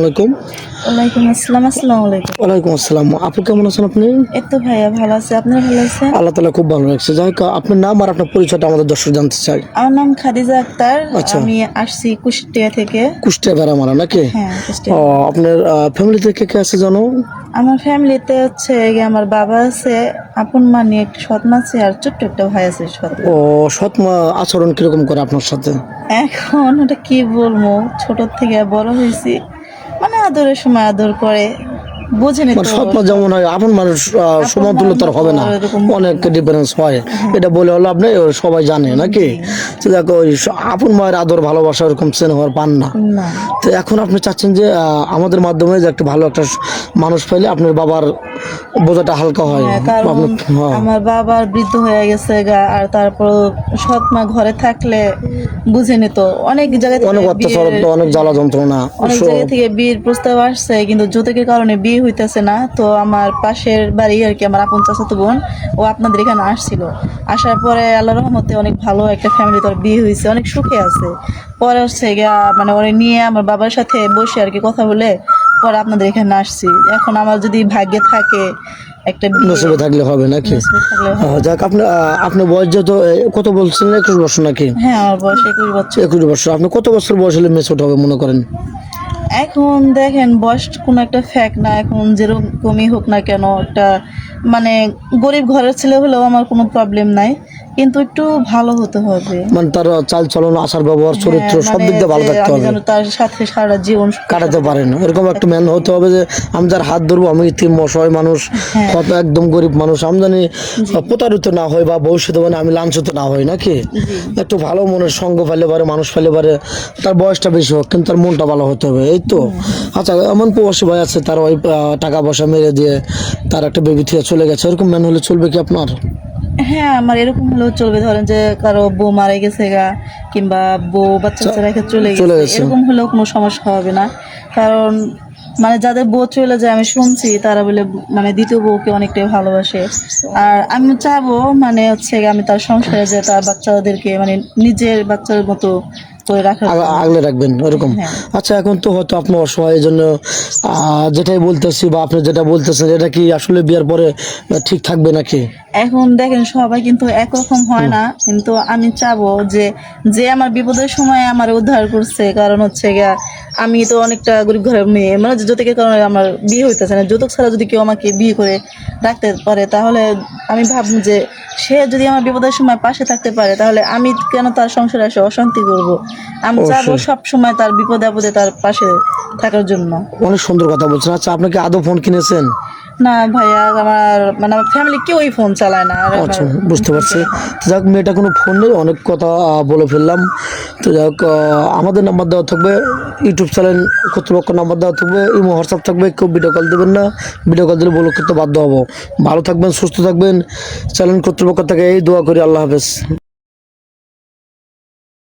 আলাইকুম। ওয়ালাইকুম আসসালাম। আসসালামু আলাইকুম। ওয়ালাইকুম আসসালাম। আপু কেমন আছেন আপনি? এই তো ভাইয়া ভালো আছে। আপনারা ভালো আছেন? আল্লাহ তাআলা খুব ভালো রাখছে। যাই হোক আপনার নাম আর আপনার পরিচয়টা আমাদের দর্শক জানতে চাই। আমার নাম খাদিজা আক্তার। আচ্ছা। আমি আসছি কুষ্টিয়া থেকে। কুষ্টিয়া ভেড়ামারা নাকি? হ্যাঁ, কুষ্টিয়া। আপনার ফ্যামিলিতে কে কে আছে জানো? আমার ফ্যামিলিতে হচ্ছে গিয়ে আমার বাবা আছে, আপন মা নিয়ে একটা সৎ মা আছে আর ছোট্ট একটা ভাই আছে সৎ মা। সৎ মা আচরণ কিরকম করে আপনার সাথে? এখন ওটা কি বলবো, ছোট থেকে বড় হয়েছি, মানে আদরের সময় আদর করে, বুঝেনি তো। সৎ মা যেমন হয় আপন মানুষ সমাতুল্য তার হবে না, এরকম অনেক ডিফারেন্স হয়। এটা বলে হলো আপনি সবাই জানে নাকি? তো দেখো ওই আপন মায়ের আদর ভালোবাসা এরকম স্নেহ আর পান না। না। তো এখন আপনি চাচ্ছেন যে আমাদের মাধ্যমে যে একটা ভালো একটা মানুষ পাইলে আপনার বাবার বোঝাটা হালকা হয়। হ্যাঁ, কারণ আমার বাবার বৃদ্ধ হয়ে গেছে গা, আর তারপর সৎ মা ঘরে থাকলে বুঝেনি তো অনেক জায়গা থেকে অনেক অত্যাচার, অনেক জ্বালা যন্ত্রণা। অনেক জায়গা থেকে বিয়ের প্রস্তাব আসছে, কিন্তু যৌতুকের কারণে বিয়ে হইতেছে না। তো আমার পাশের বাড়ি আর কি, আমার আপন চাচাতো বোন, ও আপনাদের এখানে আসছিল। আসার পরে আল্লাহর রহমতে অনেক ভালো একটা ফ্যামিলি তোর বিয়ে হয়েছে, অনেক সুখে আছে। পরে হচ্ছে গিয়া মানে ওরে নিয়ে আমার বাবার সাথে বসে আর কি কথা বলে পরে আপনাদের এখানে আসছি। এখন আমার যদি ভাগ্যে থাকে একটা নসিবে থাকলে হবে নাকি? যাক আপনি আপনার বয়স যেহেতু কত বলছেন, 21 বছর নাকি? হ্যাঁ, আমার বয়স 21 বছর। 21 বছর। আপনি কত বছর বয়স হলে মেচুর হবে মনে করেন? এখন দেখেন, বয়স কোনো একটা ফ্যাক্ট না। এখন যেরকমই হোক না কেন, একটা মানে গরিব ঘরের ছেলে হলেও আমার কোনো প্রবলেম নাই, কিন্তু একটু ভালো হতে হবে। মানে তার চাল চলন, আচার ব্যবহার, চরিত্র সব দিক দিয়ে ভালো থাকতে হবে, যেন তার সাথে সারা জীবন কাটাতে পারেন এরকম একটা ম্যান হতে হবে। যে আমি যার হাত ধরবো, আমি ইতিম অসহায় মানুষ, কত একদম গরিব মানুষ, আমি জানি প্রতারিত না হয় বা ভবিষ্যতে মানে আমি লাঞ্ছিত না হই নাকি? একটু ভালো মনের সঙ্গ ফেলে পারে, মানুষ ফেলে পারে, তার বয়সটা বেশি হোক কিন্তু তার মনটা ভালো হতে হবে, এই তো। আচ্ছা, এমন প্রবাসী ভাই আছে তার ওই টাকা পয়সা মেরে দিয়ে তার একটা বেবি থেকে চলে গেছে, এরকম ম্যান হলে চলবে কি আপনার? হ্যাঁ, আমার এরকম হলেও চলবে। ধরেন যে কারো বউ মারা গেছে গা, কিংবা বউ বাচ্চা কাচ্চা রেখে চলে গেছে, এরকম হলেও কোনো সমস্যা হবে না। কারণ মানে যাদের বউ চলে যায় আমি শুনছি, তারা বলে মানে দ্বিতীয় বউকে অনেকটাই ভালোবাসে। আর আমি চাবো মানে হচ্ছে আমি তার সংসারে যে তার বাচ্চাদেরকে মানে নিজের বাচ্চার মতো করে রাখার আগলে রাখবেন এরকম। হ্যাঁ। আচ্ছা, এখন তো হয়তো আপনি অসহায়, এই জন্য যেটাই বলতেছি বা আপনি যেটা বলতেছেন এটা কি আসলে বিয়ের পরে ঠিক থাকবে নাকি? এখন দেখেন, সবাই কিন্তু একরকম হয় না, কিন্তু আমি চাবো যে যে আমার বিপদের সময় আমার উদ্ধার করছে, কারণ হচ্ছে গিয়া আমি তো অনেকটা গরিব ঘরের মেয়ে, মানে যৌতুকের কারণে আমার বিয়ে হইতেছে না। যৌতুক ছাড়া যদি কেউ আমাকে বিয়ে করে রাখতে পারে, তাহলে আমি ভাববো যে সে যদি আমার বিপদের সময় পাশে থাকতে পারে, তাহলে আমি কেন তার সংসারে এসে অশান্তি করব? আমি চাবো সব সময় তার বিপদে আপদে তার পাশে থাকার জন্য। অনেক সুন্দর কথা বলছেন। আচ্ছা, আপনি কি আদৌ ফোন কিনেছেন? না ভাইয়া, আমার ফ্যামিলি কেউই ফোন চালায় না। আর আচ্ছা, বুঝতে পারছি। যাক, মেয়েটা কোনো ফোন নেই, অনেক কথা বলে ফেললাম। তো যাক, আমাদের নাম্বার দেওয়া থাকবে, ইউটিউব চ্যানেল কর্তৃপক্ষ নাম্বার দেওয়া থাকবে, ইমো হোয়াটসঅ্যাপ থাকবে। কেউ ভিডিও কল দেবেন না, ভিডিও কল দিলে ব্লক করতে বাধ্য হবো। ভালো থাকবেন, সুস্থ থাকবেন। চ্যানেল কর্তৃপক্ষ থেকে এই দোয়া করি। আল্লাহ হাফেজ।